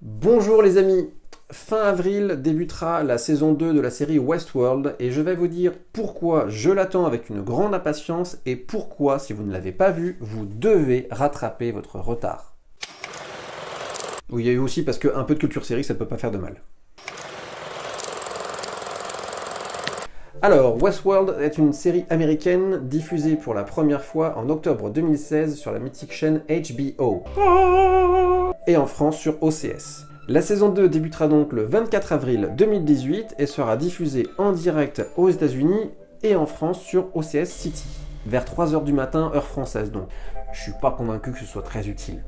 Bonjour les amis, fin avril débutera la saison 2 de la série Westworld et je vais vous dire pourquoi je l'attends avec une grande impatience et pourquoi, si vous ne l'avez pas vu, vous devez rattraper votre retard. Oui, il y a eu aussi parce qu'un peu de culture série, ça ne peut pas faire de mal. Alors, Westworld est une série américaine diffusée pour la première fois en octobre 2016 sur la mythique chaîne HBO et en France sur OCS. La saison 2 débutera donc le 24 avril 2018 et sera diffusée en direct aux États-Unis et en France sur OCS City, vers 3h du matin, heure française donc. Je suis pas convaincu que ce soit très utile.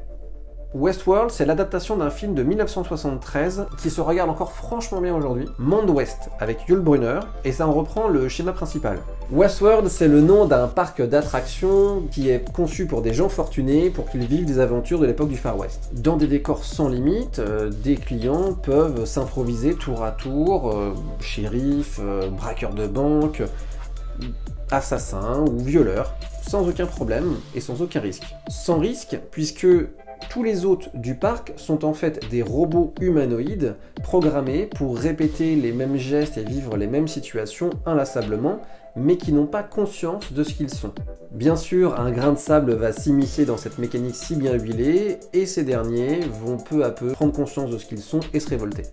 Westworld, c'est l'adaptation d'un film de 1973 qui se regarde encore franchement bien aujourd'hui, Monde Ouest, avec Yul Brynner, et ça en reprend le schéma principal. Westworld, c'est le nom d'un parc d'attractions qui est conçu pour des gens fortunés pour qu'ils vivent des aventures de l'époque du Far West. Dans des décors sans limite, des clients peuvent s'improviser tour à tour, shérif, braqueur de banque, assassin ou violeur, sans aucun problème et sans aucun risque. Sans risque, puisque tous les hôtes du parc sont en fait des robots humanoïdes programmés pour répéter les mêmes gestes et vivre les mêmes situations inlassablement, mais qui n'ont pas conscience de ce qu'ils sont. Bien sûr, un grain de sable va s'immiscer dans cette mécanique si bien huilée, et ces derniers vont peu à peu prendre conscience de ce qu'ils sont et se révolter.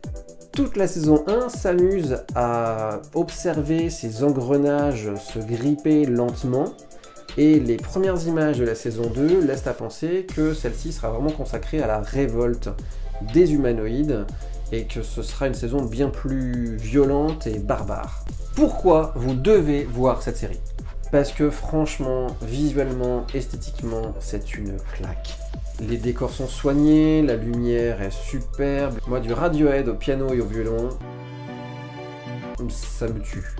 Toute la saison 1 s'amuse à observer ces engrenages se gripper lentement, et les premières images de la saison 2 laissent à penser que celle-ci sera vraiment consacrée à la révolte des humanoïdes et que ce sera une saison bien plus violente et barbare. Pourquoi vous devez voir cette série? Parce que franchement, visuellement, esthétiquement, c'est une claque. Les décors sont soignés, la lumière est superbe. Moi, du Radiohead au piano et au violon, ça me tue.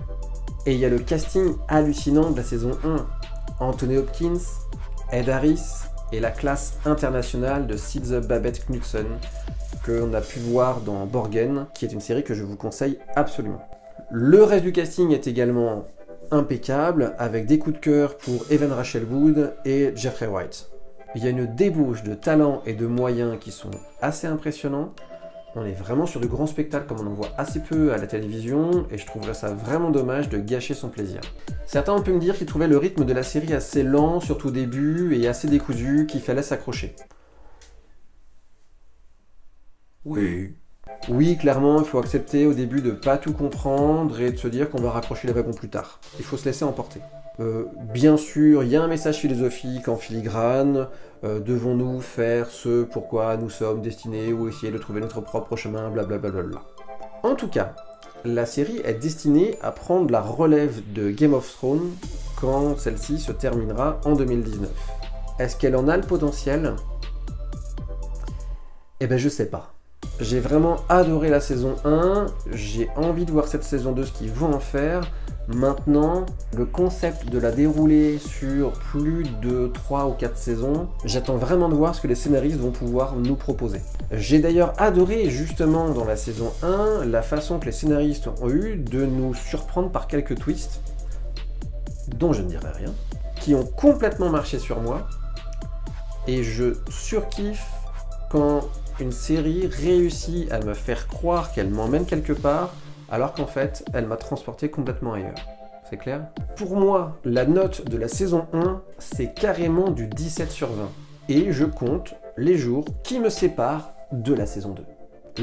Et il y a le casting hallucinant de la saison 1. Anthony Hopkins, Ed Harris et la classe internationale de Sidse Babette Knudsen qu'on a pu voir dans Borgen, qui est une série que je vous conseille absolument. Le reste du casting est également impeccable, avec des coups de cœur pour Evan Rachel Wood et Jeffrey Wright. Il y a une débauche de talents et de moyens qui sont assez impressionnants. On est vraiment sur de grands spectacles comme on en voit assez peu à la télévision et je trouverais ça vraiment dommage de gâcher son plaisir. Certains ont pu me dire qu'ils trouvaient le rythme de la série assez lent, surtout au début, et assez décousu, qu'il fallait s'accrocher. Oui. Oui, clairement, il faut accepter au début de pas tout comprendre et de se dire qu'on va raccrocher les wagons plus tard. Il faut se laisser emporter. Bien sûr, il y a un message philosophique en filigrane. Devons-nous faire ce pourquoi nous sommes destinés ou essayer de trouver notre propre chemin, blablabla. En tout cas, la série est destinée à prendre la relève de Game of Thrones quand celle-ci se terminera en 2019. Est-ce qu'elle en a le potentiel? Eh ben je sais pas. J'ai vraiment adoré la saison 1, j'ai envie de voir cette saison 2 ce qu'ils vont en faire. Maintenant, le concept de la dérouler sur plus de 3 ou 4 saisons, j'attends vraiment de voir ce que les scénaristes vont pouvoir nous proposer. J'ai d'ailleurs adoré justement dans la saison 1 la façon que les scénaristes ont eu de nous surprendre par quelques twists, dont je ne dirai rien, qui ont complètement marché sur moi, et je surkiffe quand une série réussit à me faire croire qu'elle m'emmène quelque part, alors qu'en fait, elle m'a transporté complètement ailleurs. C'est clair? Pour moi, la note de la saison 1, c'est carrément du 17 sur 20. Et je compte les jours qui me séparent de la saison 2.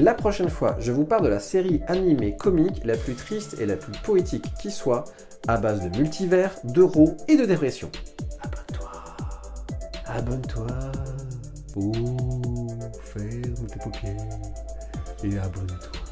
La prochaine fois, je vous parle de la série animée comique la plus triste et la plus poétique qui soit, à base de multivers, d'euros et de dépression. Abonne-toi. Abonne-toi. Ferme tes paupières et abonne-toi.